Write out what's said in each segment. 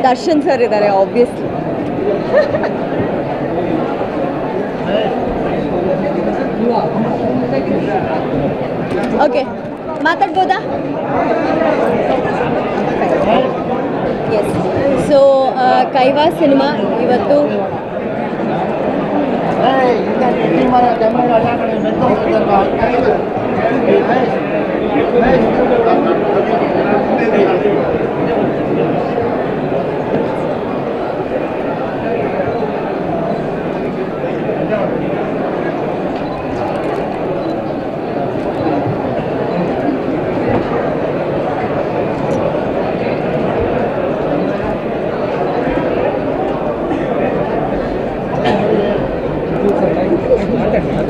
Darshan sir ಇದ್ದಾರೆ obviously. Okay, ಮಾತಾಡ್ಬೋದಾ? Yes. So Kaiva cinema ಇವತ್ತು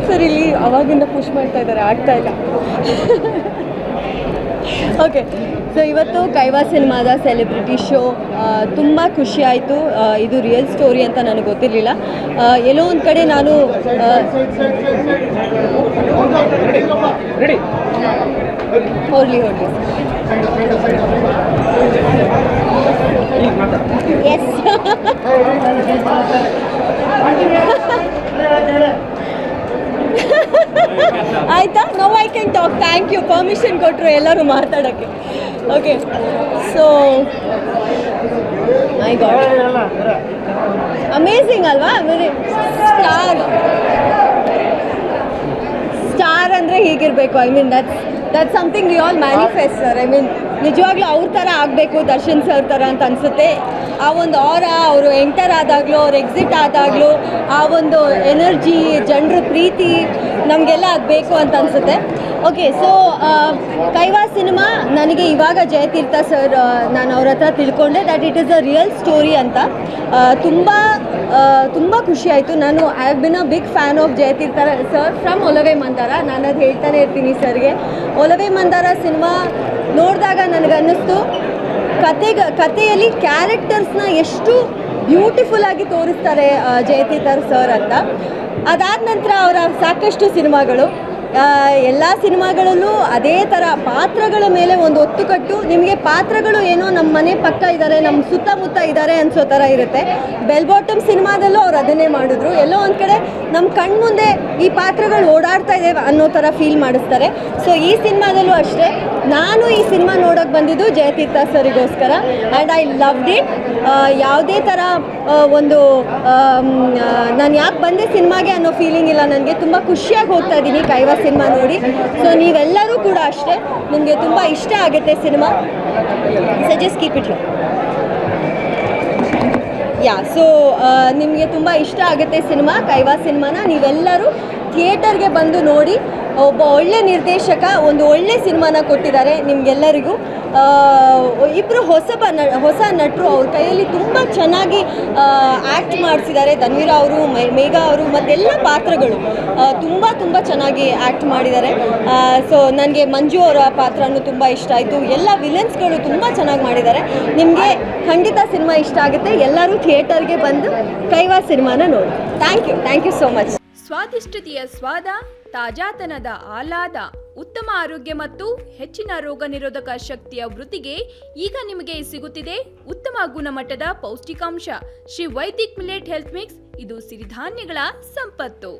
ಸರ್ ಇಲ್ಲಿ ಅವಾಗಿಂದ ಪುಷ್ ಮಾಡ್ತಾ ಇದ್ದಾರೆ, ಆಗ್ತಾ ಇಲ್ಲ. ಓಕೆ, ಸೊ ಇವತ್ತು ಕೈವಾ ಸಿನಿಮಾದ ಸೆಲೆಬ್ರಿಟಿ ಶೋ ತುಂಬ ಖುಷಿ ಆಯಿತು. ಇದು ರಿಯಲ್ ಸ್ಟೋರಿ ಅಂತ ನನಗೆ ಗೊತ್ತಿರಲಿಲ್ಲ. ಎಲ್ಲೋ ಒಂದು ಕಡೆ ನಾನು ಹೋಗಲಿ ಎಸ್ ಆಯಿತಾ? No I can talk. Thank you, permission ಕೊಟ್ಟರು ಎಲ್ಲರೂ ಮಾತಾಡೋಕ್ಕೆ. Okay, so my God, amazing ಅಲ್ವಾ? ಆಮೇಲೆ ಸ್ಟಾರ್ ಅಂದರೆ ಹೀಗಿರಬೇಕು. I mean that's something we all manifest sir. I mean ನಿಜವಾಗ್ಲೂ ಅವ್ರ ಥರ ಆಗಬೇಕು, ದರ್ಶನ್ ಸರ್ ಥರ ಅಂತ ಅನಿಸುತ್ತೆ. ಆ ಒಂದು ಅವರು ಎಂಟರ್ ಆದಾಗಲೂ, ಅವ್ರು ಎಕ್ಸಿಟ್ ಆದಾಗಲೂ ಆ ಒಂದು ಎನರ್ಜಿ, ಜನರ ಪ್ರೀತಿ ನಮಗೆಲ್ಲ ಅದು ಬೇಕು ಅಂತ ಅನಿಸುತ್ತೆ. ಓಕೆ, ಸೊ ಕೈವಾ ಸಿನಿಮಾ ನನಗೆ ಇವಾಗ ಜಯತೀರ್ಥ ಸರ್, ನಾನು ಅವ್ರ ಹತ್ರ ತಿಳ್ಕೊಂಡೆ that it is a real story ಅಂತ. ತುಂಬ ಖುಷಿ ಆಯಿತು. ನಾನು I have been a big fan of Jayatheertha sir from Olave Mandara. ನಾನು ಅದು ಹೇಳ್ತಾನೆ ಇರ್ತೀನಿ ಸರ್ಗೆ. ಒಲವೇ ಮಂದಾರ ಸಿನಿಮಾ ನೋಡಿದಾಗ ನನಗನ್ನಿಸ್ತು ಕಥೆಯಲ್ಲಿ ಕ್ಯಾರೆಕ್ಟರ್ಸ್ನ ಎಷ್ಟು ಬ್ಯೂಟಿಫುಲ್ಲಾಗಿ ತೋರಿಸ್ತಾರೆ ಜಯತೀರ್ಥ ಸರ್ ಅಂತ. ಅದಾದ ನಂತರ ಅವರ ಸಾಕಷ್ಟು ಸಿನಿಮಾಗಳು, ಎಲ್ಲ ಸಿನಿಮಾಗಳಲ್ಲೂ ಅದೇ ಥರ ಪಾತ್ರಗಳ ಮೇಲೆ ಒಂದು ಒತ್ತು ಕಟ್ಟು, ನಿಮಗೆ ಪಾತ್ರಗಳು ಏನೋ ನಮ್ಮ ಮನೆ ಪಕ್ಕ ಇದ್ದಾರೆ, ನಮ್ಮ ಸುತ್ತಮುತ್ತ ಇದ್ದಾರೆ ಅನಿಸೋ ಥರ ಇರುತ್ತೆ. ಬೆಲ್ ಬಾಟಮ್ ಸಿನಿಮಾದಲ್ಲೂ ಅವ್ರು ಅದನ್ನೇ ಮಾಡಿದ್ರು. ಎಲ್ಲೋ ಒಂದು ಕಡೆ ನಮ್ಮ ಕಣ್ಮುಂದೆ ಈ ಪಾತ್ರಗಳು ಓಡಾಡ್ತಾ ಇದ್ದೇವೆ ಅನ್ನೋ ಥರ ಫೀಲ್ ಮಾಡಿಸ್ತಾರೆ. ಸೊ ಈ ಸಿನಿಮಾದಲ್ಲೂ ಅಷ್ಟೇ, ನಾನು ಈ ಸಿನಿಮಾ ನೋಡೋಕ್ಕೆ ಬಂದಿದ್ದು ಜಯತೀರ್ಥ ಸರಿಗೋಸ್ಕರ ಆ್ಯಂಡ್ ಐ ಲವ್ಡ್ ಇಟ್. ಯಾವುದೇ ಥರ ಒಂದು ನಾನು ಯಾಕೆ ಬಂದೆ ಸಿನಿಮಾಗೆ ಅನ್ನೋ ಫೀಲಿಂಗ್ ಇಲ್ಲ ನನಗೆ. ತುಂಬ ಖುಷಿಯಾಗಿ ಹೋಗ್ತಾ ಇದ್ದೀನಿ ಕೈವಾ ಸಿನಿಮಾ ನೋಡಿ. ಸೊ ನೀವೆಲ್ಲರೂ ಕೂಡ ಅಷ್ಟೇ, ನಿಮಗೆ ತುಂಬ ಇಷ್ಟ ಆಗುತ್ತೆ cinema. Suggest keep it. So ನಿಮಗೆ ತುಂಬ ಇಷ್ಟ ಆಗುತ್ತೆ ಸಿನಿಮಾ, ಕೈವಾ ಸಿನಿಮಾನ ನೀವೆಲ್ಲರೂ ಥಿಯೇಟರ್ಗೆ ಬಂದು ನೋಡಿ. ಒಬ್ಬ ಒಳ್ಳೆ ನಿರ್ದೇಶಕ ಒಂದು ಒಳ್ಳೆ ಸಿನಿಮಾನ ಕೊಟ್ಟಿದ್ದಾರೆ ನಿಮಗೆಲ್ಲರಿಗೂ. ಇಬ್ಬರು ಹೊಸ ನಟರು ಅವ್ರ ಕೈಯಲ್ಲಿ ತುಂಬ ಚೆನ್ನಾಗಿ ಆ್ಯಕ್ಟ್ ಮಾಡಿಸಿದ್ದಾರೆ. ಧನ್ವೀರ ಅವರು, ಮೇಘ ಅವರು ಮತ್ತೆಲ್ಲ ಪಾತ್ರಗಳು ತುಂಬ ಚೆನ್ನಾಗಿ ಆ್ಯಕ್ಟ್ ಮಾಡಿದ್ದಾರೆ. ಸೊ ನನಗೆ ಮಂಜು ಅವರ ಪಾತ್ರನೂ ತುಂಬ ಇಷ್ಟ ಆಯಿತು. ಎಲ್ಲ ವಿಲನ್ಸ್ಗಳು ತುಂಬ ಚೆನ್ನಾಗಿ ಮಾಡಿದ್ದಾರೆ. ನಿಮಗೆ ಖಂಡಿತ ಸಿನಿಮಾ ಇಷ್ಟ ಆಗುತ್ತೆ. ಎಲ್ಲರೂ ಥಿಯೇಟರ್ಗೆ ಬಂದು ಕೈವಾ ಸಿನಿಮಾನ ನೋಡಿ. Thank you so much. ಸ್ವಾದಿಷ್ಟತೆಯ ಸ್ವಾದ, ತಾಜಾತನದ ಆಹ್ಲಾದ, ಉತ್ತಮ ಆರೋಗ್ಯ ಮತ್ತು ಹೆಚ್ಚಿನ ರೋಗ ನಿರೋಧಕ ಶಕ್ತಿಯ ವೃದ್ಧಿಗೆ ಈಗ ನಿಮಗೆ ಸಿಗುತ್ತಿದೆ ಉತ್ತಮ ಗುಣಮಟ್ಟದ ಪೌಷ್ಟಿಕಾಂಶ. Shri Vaidik millet health mix. ಇದು ಸಿರಿಧಾನ್ಯಗಳ ಸಂಪತ್ತು.